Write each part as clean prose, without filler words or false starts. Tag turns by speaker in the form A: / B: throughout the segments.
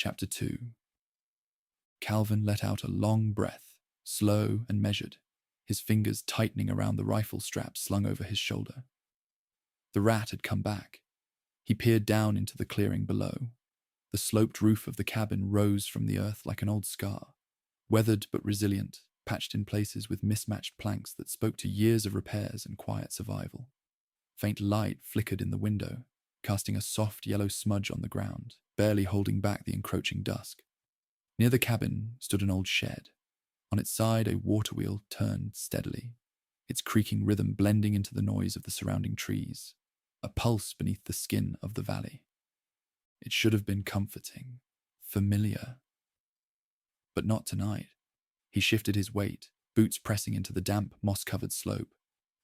A: Chapter 2. Calvin let out a long breath, slow and measured, his fingers tightening around the rifle strap slung over his shoulder. The rat had come back. He peered down into the clearing below. The sloped roof of the cabin rose from the earth like an old scar, weathered but resilient, patched in places with mismatched planks that spoke to years of repairs and quiet survival. Faint light flickered in the window, casting a soft yellow smudge on the ground, barely holding back the encroaching dusk. Near the cabin stood an old shed. On its side, a water wheel turned steadily, its creaking rhythm blending into the noise of the surrounding trees, a pulse beneath the skin of the valley. It should have been comforting, familiar. But not tonight. He shifted his weight, boots pressing into the damp, moss-covered slope.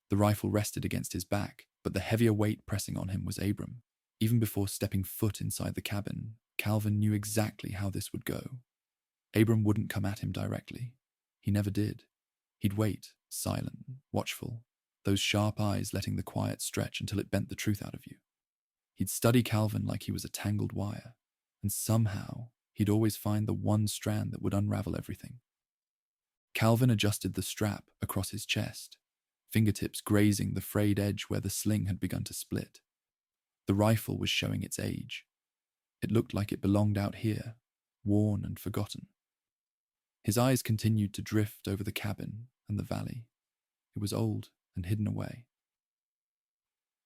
A: The rifle rested against his back, but the heavier weight pressing on him was Abram. Even before stepping foot inside the cabin, Calvin knew exactly how this would go. Abram wouldn't come at him directly. He never did. He'd wait, silent, watchful, those sharp eyes letting the quiet stretch until it bent the truth out of you. He'd study Calvin like he was a tangled wire, and somehow he'd always find the one strand that would unravel everything. Calvin adjusted the strap across his chest, fingertips grazing the frayed edge where the sling had begun to split. The rifle was showing its age. It looked like it belonged out here, worn and forgotten. His eyes continued to drift over the cabin and the valley. It was old and hidden away.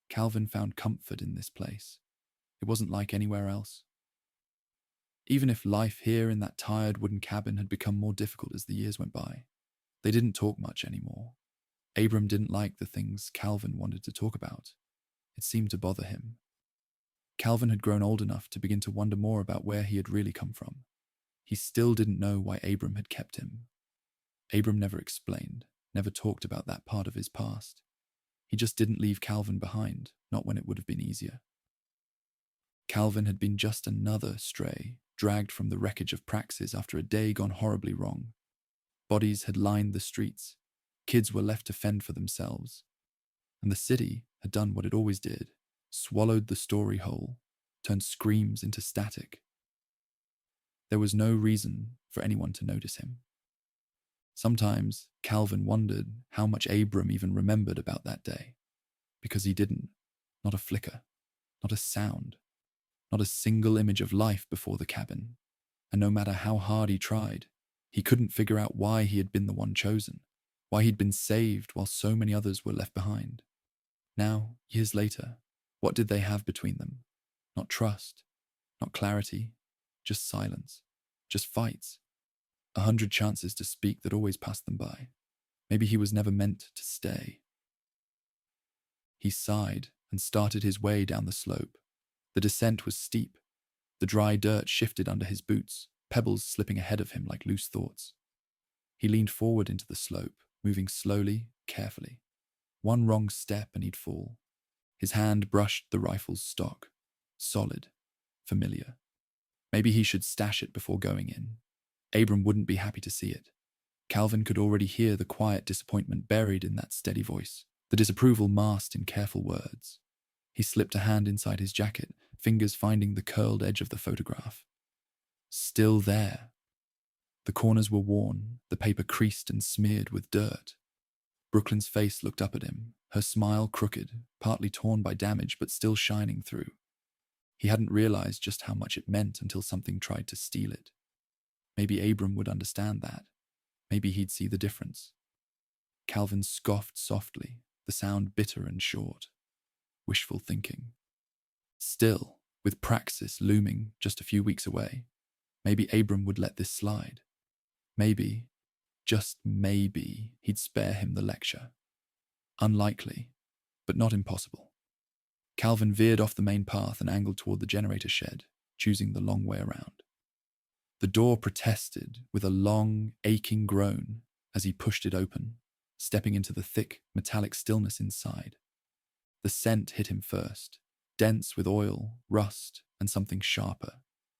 A: Calvin found comfort in this place. It wasn't like anywhere else. Even if life here in that tired wooden cabin had become more difficult as the years went by, they didn't talk much anymore. Abram didn't like the things Calvin wanted to talk about. It seemed to bother him. Calvin had grown old enough to begin to wonder more about where he had really come from. He still didn't know why Abram had kept him. Abram never explained, never talked about that part of his past. He just didn't leave Calvin behind, not when it would have been easier. Calvin had been just another stray, dragged from the wreckage of Praxis after a day gone horribly wrong. Bodies had lined the streets. Kids were left to fend for themselves. And the city had done what it always did, swallowed the story whole, turned screams into static. There was no reason for anyone to notice him. Sometimes Calvin wondered how much Abram even remembered about that day, because he didn't. Not a flicker, not a sound, not a single image of life before the cabin. And no matter how hard he tried, he couldn't figure out why he had been the one chosen, why he'd been saved while so many others were left behind. Now, years later, what did they have between them? Not trust, not clarity, just silence, just fights. 100 chances to speak that always passed them by. Maybe he was never meant to stay. He sighed and started his way down the slope. The descent was steep. The dry dirt shifted under his boots, pebbles slipping ahead of him like loose thoughts. He leaned forward into the slope, moving slowly, carefully. One wrong step and he'd fall. His hand brushed the rifle's stock. Solid, familiar. Maybe he should stash it before going in. Abram wouldn't be happy to see it. Calvin could already hear the quiet disappointment buried in that steady voice, the disapproval masked in careful words. He slipped a hand inside his jacket, fingers finding the curled edge of the photograph. Still there. The corners were worn, the paper creased and smeared with dirt. Brooklyn's face looked up at him, her smile crooked, partly torn by damage but still shining through. He hadn't realized just how much it meant until something tried to steal it. Maybe Abram would understand that. Maybe he'd see the difference. Calvin scoffed softly, the sound bitter and short. Wishful thinking. Still, with Praxis looming just a few weeks away, maybe Abram would let this slide. Maybe, just maybe, he'd spare him the lecture. Unlikely, but not impossible. Calvin veered off the main path and angled toward the generator shed, choosing the long way around. The door protested with a long, aching groan as he pushed it open, stepping into the thick, metallic stillness inside. The scent hit him first, dense with oil, rust, and something sharper,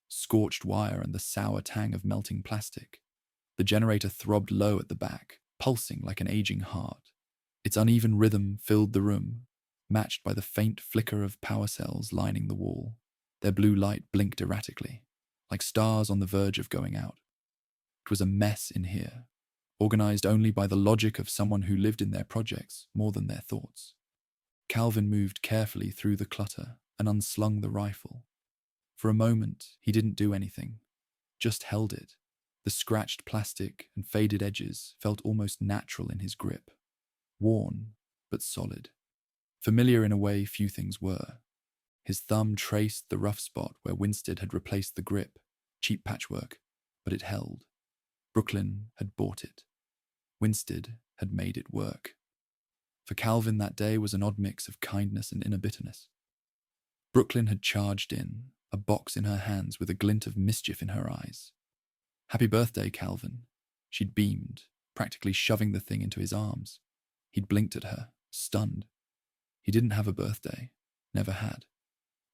A: scorched wire and the sour tang of melting plastic. The generator throbbed low at the back, pulsing like an aging heart. Its uneven rhythm filled the room, matched by the faint flicker of power cells lining the wall. Their blue light blinked erratically. like stars on the verge of going out. It was a mess in here, organized only by the logic of someone who lived in their projects more than their thoughts. Calvin moved carefully through the clutter and unslung the rifle. For a moment, he didn't do anything, just held it. The scratched plastic and faded edges felt almost natural in his grip, worn but solid. Familiar in a way few things were. His thumb traced the rough spot where Winstead had replaced the grip, cheap patchwork, but it held. Brooklyn had bought it. Winstead had made it work. For Calvin, that day was an odd mix of kindness and inner bitterness. Brooklyn had charged in, a box in her hands with a glint of mischief in her eyes. "Happy birthday, Calvin." She'd beamed, practically shoving the thing into his arms. He'd blinked at her, stunned. He didn't have a birthday, never had.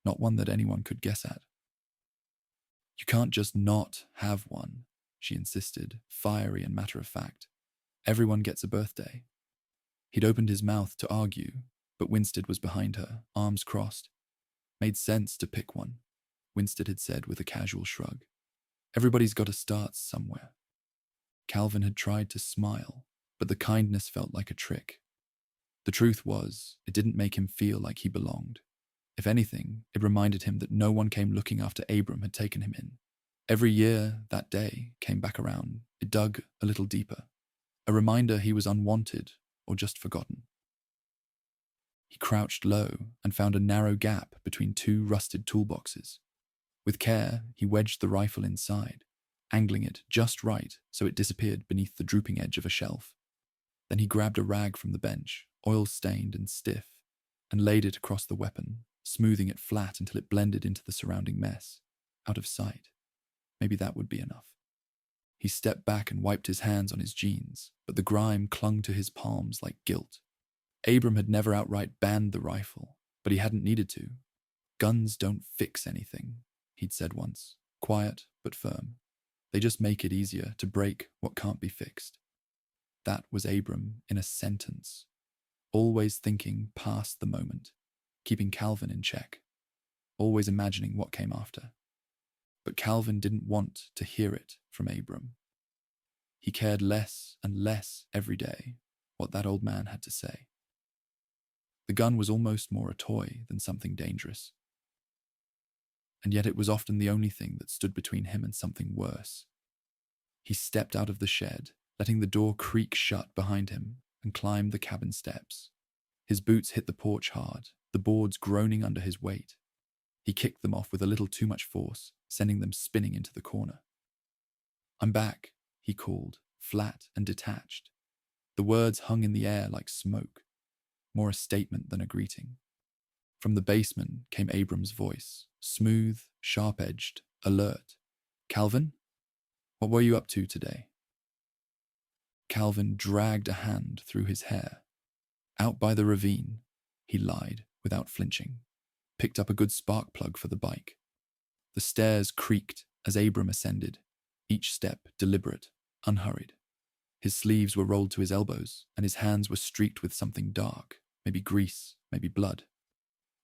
A: Not one that anyone could guess at. "You can't just not have one," she insisted, fiery and matter-of-fact. "Everyone gets a birthday." He'd opened his mouth to argue, but Winstead was behind her, arms crossed. "Made sense to pick one," Winstead had said with a casual shrug. "Everybody's got to start somewhere." Calvin had tried to smile, but the kindness felt like a trick. The truth was, it didn't make him feel like he belonged. If anything, it reminded him that no one came looking after Abram had taken him in. Every year that day came back around, it dug a little deeper. A reminder he was unwanted or just forgotten. He crouched low and found a narrow gap between two rusted toolboxes. With care, he wedged the rifle inside, angling it just right so it disappeared beneath the drooping edge of a shelf. Then he grabbed a rag from the bench, oil-stained and stiff, and laid it across the weapon, smoothing it flat until it blended into the surrounding mess, out of sight. Maybe that would be enough. He stepped back and wiped his hands on his jeans, but the grime clung to his palms like guilt. Abram had never outright banned the rifle, but he hadn't needed to. "Guns don't fix anything," he'd said once, quiet but firm. "They just make it easier to break what can't be fixed." That was Abram in a sentence, always thinking past the moment, keeping Calvin in check, always imagining what came after. But Calvin didn't want to hear it from Abram. He cared less and less every day what that old man had to say. The gun was almost more a toy than something dangerous. And yet it was often the only thing that stood between him and something worse. He stepped out of the shed, letting the door creak shut behind him, and climbed the cabin steps. His boots hit the porch hard, the boards groaning under his weight. He kicked them off with a little too much force, sending them spinning into the corner. "I'm back," he called, flat and detached. The words hung in the air like smoke, more a statement than a greeting. From the basement came Abram's voice, smooth, sharp-edged, alert. "Calvin? What were you up to today?" Calvin dragged a hand through his hair. "Out by the ravine," he lied, without flinching. "Picked up a good spark plug for the bike." The stairs creaked as Abram ascended, each step deliberate, unhurried. His sleeves were rolled to his elbows, and his hands were streaked with something dark, maybe grease, maybe blood.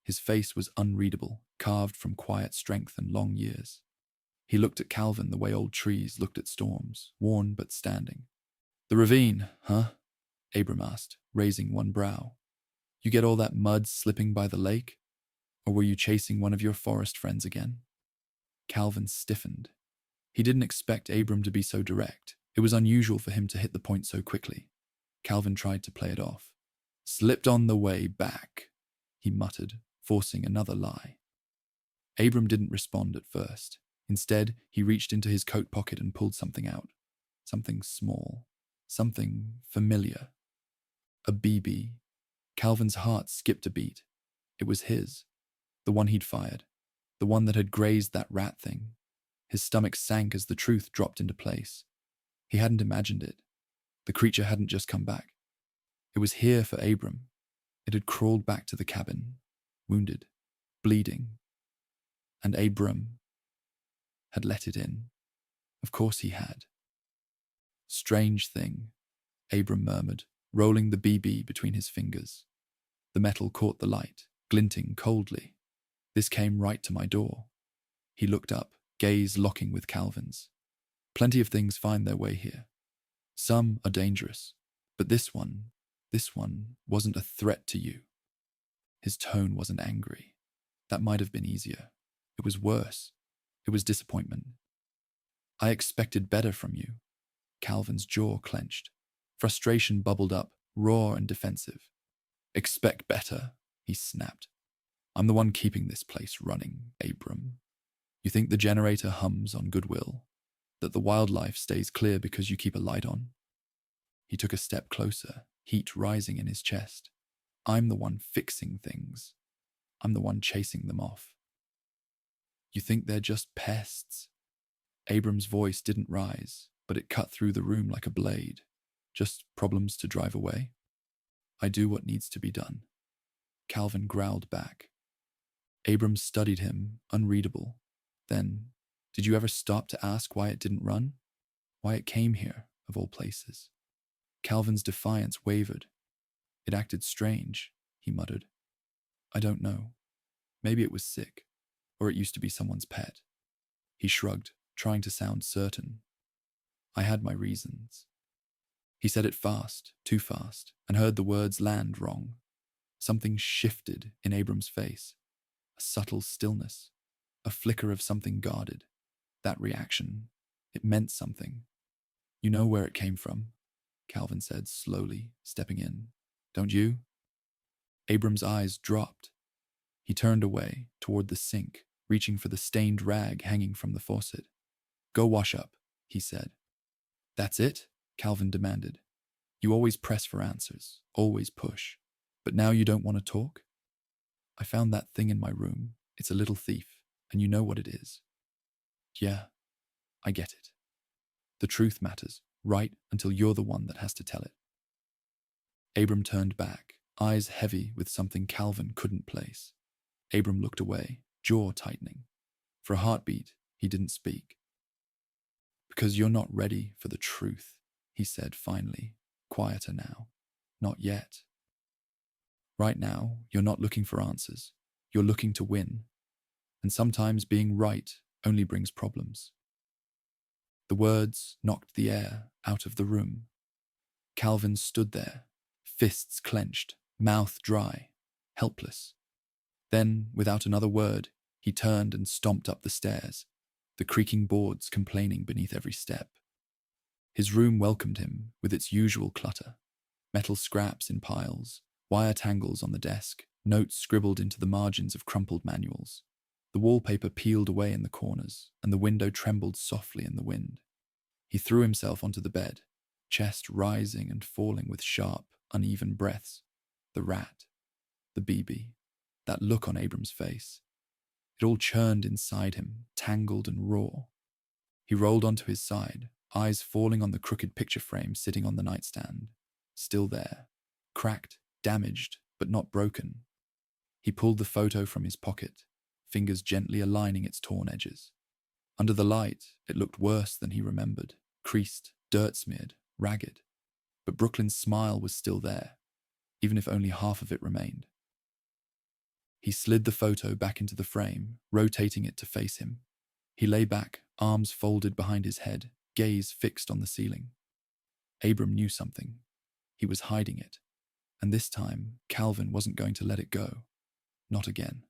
A: His face was unreadable, carved from quiet strength and long years. He looked at Calvin the way old trees looked at storms, worn but standing. "The ravine, huh?" Abram asked, raising one brow. "You get all that mud slipping by the lake? Or were you chasing one of your forest friends again?" Calvin stiffened. He didn't expect Abram to be so direct. It was unusual for him to hit the point so quickly. Calvin tried to play it off. "Slipped on the way back," he muttered, forcing another lie. Abram didn't respond at first. Instead, he reached into his coat pocket and pulled something out. Something small. Something familiar. A BB. Calvin's heart skipped a beat. It was his. The one he'd fired. The one that had grazed that rat thing. His stomach sank as the truth dropped into place. He hadn't imagined it. The creature hadn't just come back. It was here for Abram. It had crawled back to the cabin, wounded, bleeding. And Abram had let it in. Of course he had. "Strange thing," Abram murmured, rolling the BB between his fingers. The metal caught the light, glinting coldly. "This came right to my door." He looked up, gaze locking with Calvin's. Plenty of things find their way here. Some are dangerous, but this one wasn't a threat to you. His tone wasn't angry. That might have been easier. It was worse. It was disappointment. I expected better from you. Calvin's jaw clenched. Frustration bubbled up, raw and defensive. Expect better, he snapped. I'm the one keeping this place running, Abram. You think the generator hums on goodwill? That the wildlife stays clear because you keep a light on? He took a step closer, heat rising in his chest. I'm the one fixing things. I'm the one chasing them off. You think they're just pests? Abram's voice didn't rise, but it cut through the room like a blade. Just problems to drive away? I do what needs to be done. Calvin growled back. Abram studied him, unreadable. Then, did you ever stop to ask why it didn't run? Why it came here, of all places? Calvin's defiance wavered. It acted strange, he muttered. I don't know. Maybe it was sick, or it used to be someone's pet. He shrugged, trying to sound certain. I had my reasons. He said it fast, too fast, and heard the words land wrong. Something shifted in Abram's face. A subtle stillness, a flicker of something guarded. That reaction, it meant something. You know where it came from, Calvin said slowly, stepping in. Don't you? Abram's eyes dropped. He turned away, toward the sink, reaching for the stained rag hanging from the faucet. Go wash up, he said. That's it? Calvin demanded. You always press for answers, always push. But now you don't want to talk? I found that thing in my room. It's a little thief, and you know what it is. Yeah, I get it. The truth matters, right until you're the one that has to tell it. Abram turned back, eyes heavy with something Calvin couldn't place. Abram looked away, jaw tightening. For a heartbeat, he didn't speak. Because you're not ready for the truth, he said finally, quieter now. Not yet. Right now, you're not looking for answers. You're looking to win. And sometimes being right only brings problems. The words knocked the air out of the room. Calvin stood there, fists clenched, mouth dry, helpless. Then, without another word, he turned and stomped up the stairs, the creaking boards complaining beneath every step. His room welcomed him with its usual clutter, metal scraps in piles, wire tangles on the desk, notes scribbled into the margins of crumpled manuals. The wallpaper peeled away in the corners, and the window trembled softly in the wind. He threw himself onto the bed, chest rising and falling with sharp, uneven breaths. The rat, the BB, that look on Abram's face. It all churned inside him, tangled and raw. He rolled onto his side, eyes falling on the crooked picture frame sitting on the nightstand. Still there, cracked, damaged, but not broken. He pulled the photo from his pocket, fingers gently aligning its torn edges. Under the light, it looked worse than he remembered, creased, dirt-smeared, ragged. But Brooklyn's smile was still there, even if only half of it remained. He slid the photo back into the frame, rotating it to face him. He lay back, arms folded behind his head, gaze fixed on the ceiling. Abram knew something. He was hiding it. And this time, Calvin wasn't going to let it go. Not again.